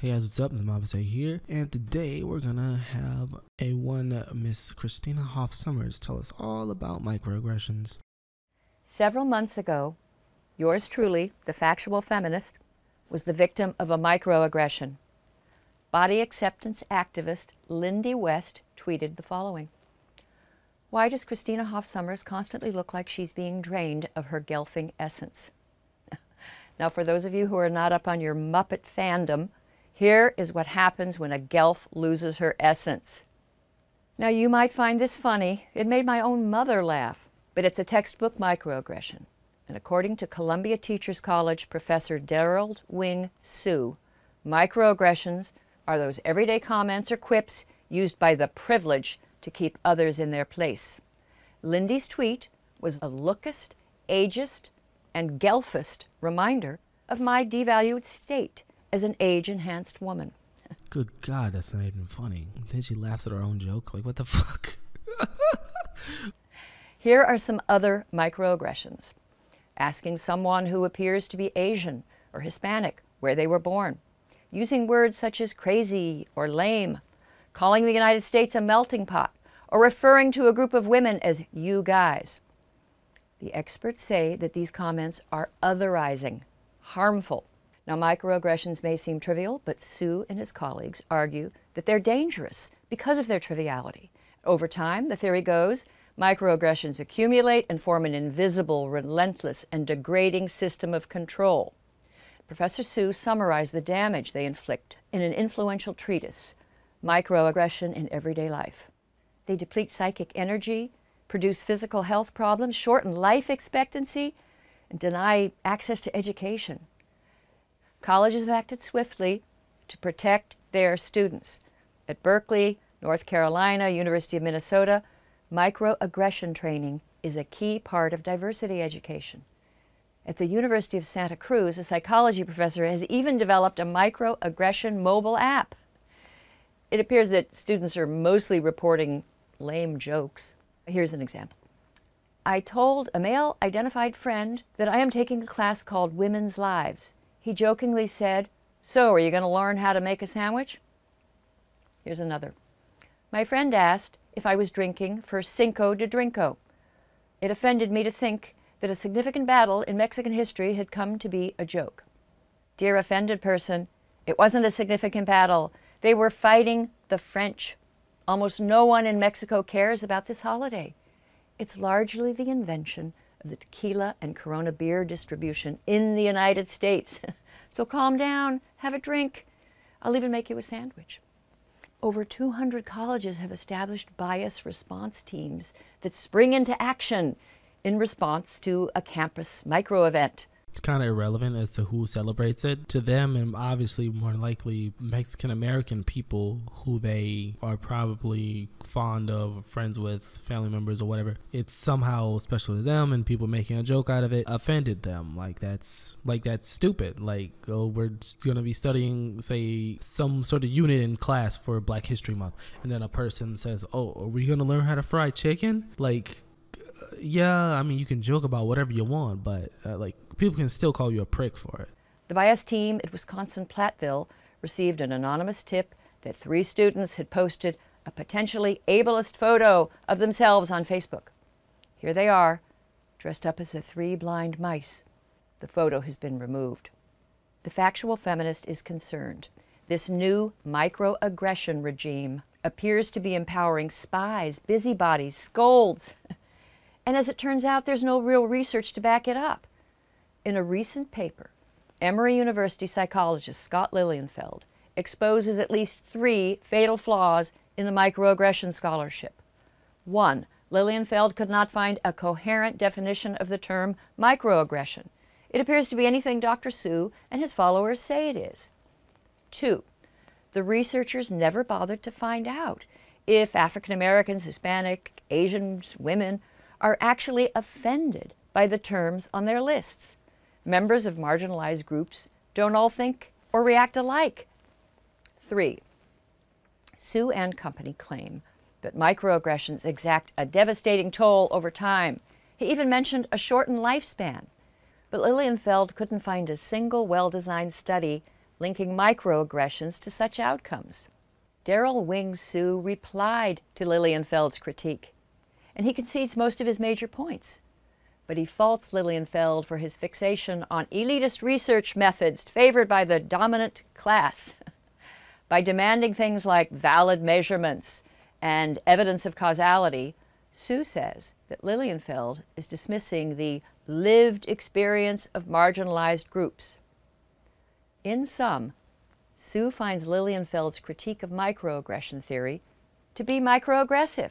Hey guys, what's up? It's Mabasei here, and today we're gonna have Miss Christina Hoff-Sommers tell us all about microaggressions. Several months ago, yours truly, the factual feminist, was the victim of a microaggression. Body acceptance activist Lindy West tweeted the following: "Why does Christina Hoff-Sommers constantly look like she's being drained of her gelfing essence?" Now, for those of you who are not up on your Muppet fandom, here is what happens when a gelf loses her essence. Now, you might find this funny. It made my own mother laugh, but it's a textbook microaggression. And according to Columbia Teachers College professor Darrell Wing Sue, microaggressions are those everyday comments or quips used by the privileged to keep others in their place. Lindy's tweet was a lookist, ageist, and gelfist reminder of my devalued state as an age-enhanced woman. Good God, that's not even funny. Then she laughs at her own joke. Like, what the fuck? Here are some other microaggressions. Asking someone who appears to be Asian or Hispanic where they were born. Using words such as crazy or lame. Calling the United States a melting pot. Or referring to a group of women as you guys. The experts say that these comments are otherizing, harmful. Now, microaggressions may seem trivial, but Sue and his colleagues argue that they're dangerous because of their triviality. Over time, the theory goes, microaggressions accumulate and form an invisible, relentless, and degrading system of control. Professor Sue summarized the damage they inflict in an influential treatise, Microaggression in Everyday Life. They deplete psychic energy, produce physical health problems, shorten life expectancy, and deny access to education. Colleges have acted swiftly to protect their students. At Berkeley, North Carolina, University of Minnesota, microaggression training is a key part of diversity education. At the University of Santa Cruz, a psychology professor has even developed a microaggression mobile app. It appears that students are mostly reporting lame jokes. Here's an example. I told a male-identified friend that I am taking a class called Women's Lives. He jokingly said, "So, are you going to learn how to make a sandwich?" Here's another. My friend asked if I was drinking for Cinco de Drinko. It offended me to think that a significant battle in Mexican history had come to be a joke. Dear offended person, it wasn't a significant battle. They were fighting the French. Almost no one in Mexico cares about this holiday. It's largely the invention of the tequila and Corona beer distribution in the United States. So calm down, have a drink. I'll even make you a sandwich. Over 200 colleges have established bias response teams that spring into action in response to a campus micro-event. It's kind of irrelevant as to who celebrates it. To them, and obviously more likely Mexican-American people who they are probably fond of, friends with, family members or whatever, it's somehow special to them, and people making a joke out of it offended them. Like that's stupid. Like, oh, we're going to be studying, say, some sort of unit in class for Black History Month, and then a person says, oh, are we going to learn how to fry chicken? Like, yeah, I mean, you can joke about whatever you want, but like, people can still call you a prick for it. The bias team at Wisconsin Platteville received an anonymous tip that 3 students had posted a potentially ableist photo of themselves on Facebook. Here they are, dressed up as the 3 blind mice. The photo has been removed. The factual feminist is concerned. This new microaggression regime appears to be empowering spies, busybodies, scolds. And as it turns out, there's no real research to back it up. In a recent paper, Emory University psychologist Scott Lilienfeld exposes at least 3 fatal flaws in the microaggression scholarship. 1, Lilienfeld could not find a coherent definition of the term microaggression. It appears to be anything Dr. Sue and his followers say it is. 2, the researchers never bothered to find out if African Americans, Hispanic, Asians, women are actually offended by the terms on their lists. Members of marginalized groups don't all think or react alike. 3, Sue and company claim that microaggressions exact a devastating toll over time. He even mentioned a shortened lifespan. But Lilienfeld couldn't find a single well-designed study linking microaggressions to such outcomes. Daryl Wing Sue replied to Lilienfeld's critique, and he concedes most of his major points. But he faults Lilienfeld for his fixation on elitist research methods favored by the dominant class. By demanding things like valid measurements and evidence of causality, Sue says that Lilienfeld is dismissing the lived experience of marginalized groups. In sum, Sue finds Lilienfeld's critique of microaggression theory to be microaggressive.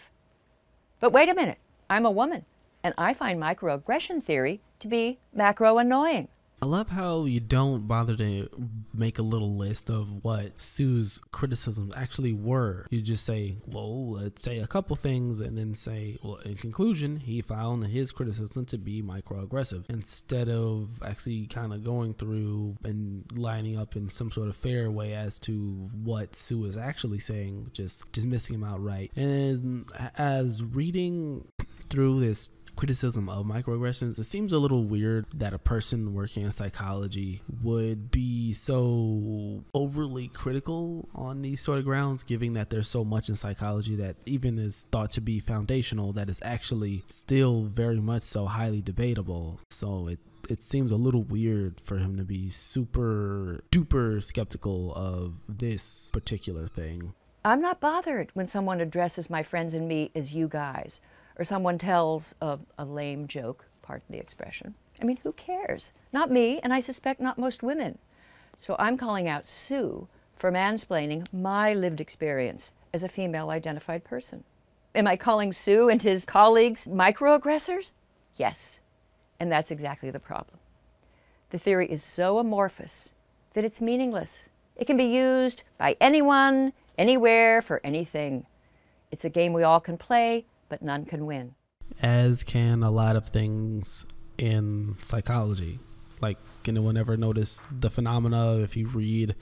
But wait a minute, I'm a woman, and I find microaggression theory to be macro-annoying. I love how you don't bother to make a little list of what Sue's criticisms actually were. You just say, well, let's say a couple things, and then say, well, in conclusion, he found his criticism to be microaggressive, instead of actually kind of going through and lining up in some sort of fair way as to what Sue is actually saying, just dismissing him outright. And as reading through this criticism of microaggressions, it seems a little weird that a person working in psychology would be so overly critical on these sort of grounds, given that there's so much in psychology that even is thought to be foundational that is actually still very much so highly debatable. So it seems a little weird for him to be super duper skeptical of this particular thing. I'm not bothered when someone addresses my friends and me as you guys, or someone tells a lame joke, pardon the expression. I mean, who cares? Not me, and I suspect not most women. So I'm calling out Sue for mansplaining my lived experience as a female-identified person. Am I calling Sue and his colleagues microaggressors? Yes, and that's exactly the problem. The theory is so amorphous that it's meaningless. It can be used by anyone, anywhere, for anything. It's a game we all can play, but none can win. As can a lot of things in psychology. Like, anyone ever notice the phenomena if you read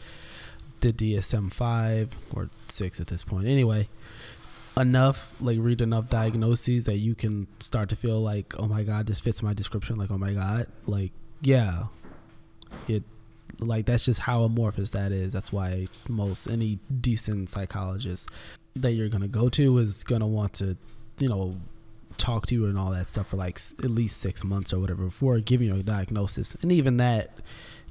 the DSM-5 or 6 at this point? Anyway, read enough diagnoses that you can start to feel like, oh my God, this fits my description. Like, oh my God, like, yeah, that's just how amorphous that is. That's why any decent psychologist that you're going to go to is going to want to talk to you and all that stuff for like at least 6 months or whatever before giving you a diagnosis. And even that,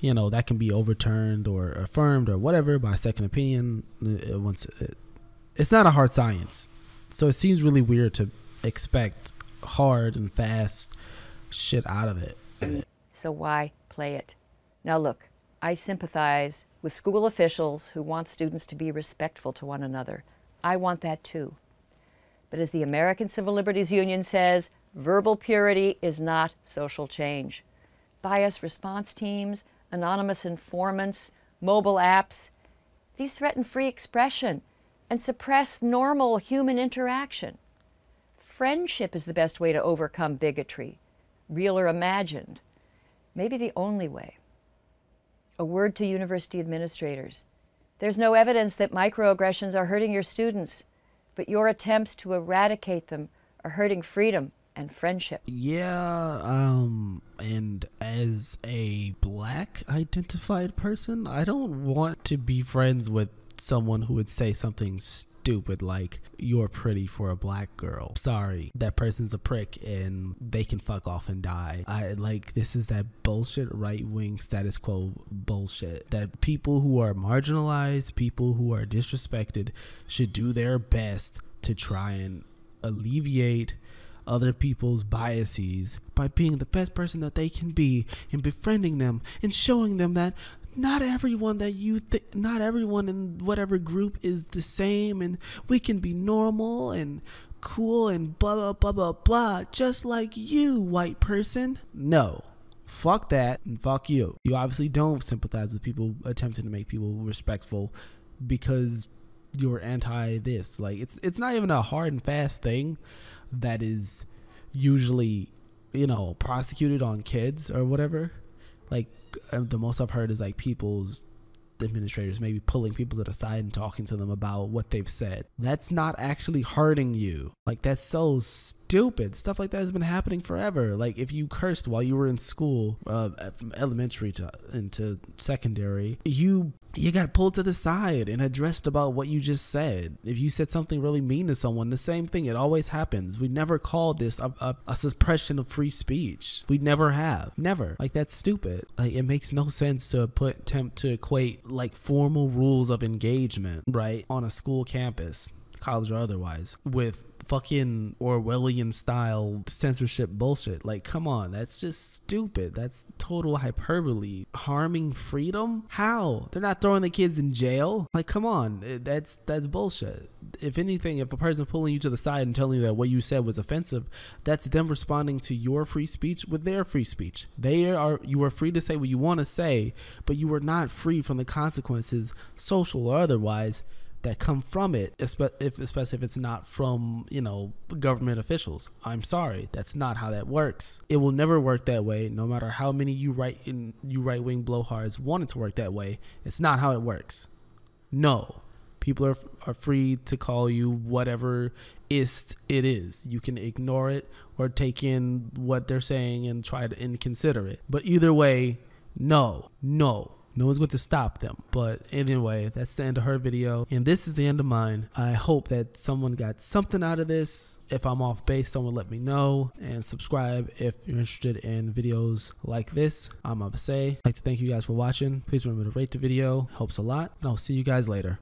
that can be overturned or affirmed or whatever by second opinion. It's not a hard science. So it seems really weird to expect hard and fast shit out of it. So why play it? Now look, I sympathize with school officials who want students to be respectful to one another. I want that too. But as the American Civil Liberties Union says, verbal purity is not social change. Bias response teams, anonymous informants, mobile apps, these threaten free expression and suppress normal human interaction. Friendship is the best way to overcome bigotry, real or imagined, maybe the only way. A word to university administrators. There's no evidence that microaggressions are hurting your students, but your attempts to eradicate them are hurting freedom and friendship. Yeah, and as a Black identified person, I don't want to be friends with someone who would say something stupid like, you're pretty for a Black girl. Sorry, that person's a prick and they can fuck off and die. This is that bullshit right-wing status quo bullshit that people who are marginalized, people who are disrespected should do their best to try and alleviate other people's biases by being the best person that they can be and befriending them and showing them that not everyone not everyone in whatever group is the same, and we can be normal and cool and blah blah blah blah blah, just like you, white person. No, fuck that and fuck you. You obviously don't sympathize with people attempting to make people respectful because you're anti this. Like, it's not even a hard and fast thing that is usually prosecuted on kids or whatever. Like, the most I've heard is like people's administrators, maybe pulling people to the side and talking to them about what they've said. That's not actually hurting you. Like, that's so stupid. Stuff like that has been happening forever. Like, if you cursed while you were in school, from elementary to into secondary, you got pulled to the side and addressed about what you just said. If you said something really mean to someone, the same thing. It always happens. We never called this a suppression of free speech. We never have. Never. Like, that's stupid. Like, it makes no sense to attempt to equate like formal rules of engagement, right, on a school campus, college or otherwise, with fucking Orwellian style censorship bullshit. Like, come on, that's just stupid. That's total hyperbole. Harming freedom? How? They're not throwing the kids in jail. Like, come on, that's bullshit. If anything, if a person pulling you to the side and telling you that what you said was offensive, that's them responding to your free speech with their free speech. You are free to say what you want to say, but you are not free from the consequences, social or otherwise, that come from it, especially if it's not from, government officials. I'm sorry, that's not how that works. It will never work that way, no matter how many you right-wing blowhards want it to work that way. It's not how it works. No, people are free to call you whatever it is. You can ignore it or take in what they're saying and try to consider it. But either way, no one's going to stop them. But anyway, that's the end of her video, and this is the end of mine. I hope that someone got something out of this. If I'm off base, someone let me know, and subscribe if you're interested in videos like this. I'm Mabasei. I'd like to thank you guys for watching. Please remember to rate the video. Helps a lot, and I'll see you guys later.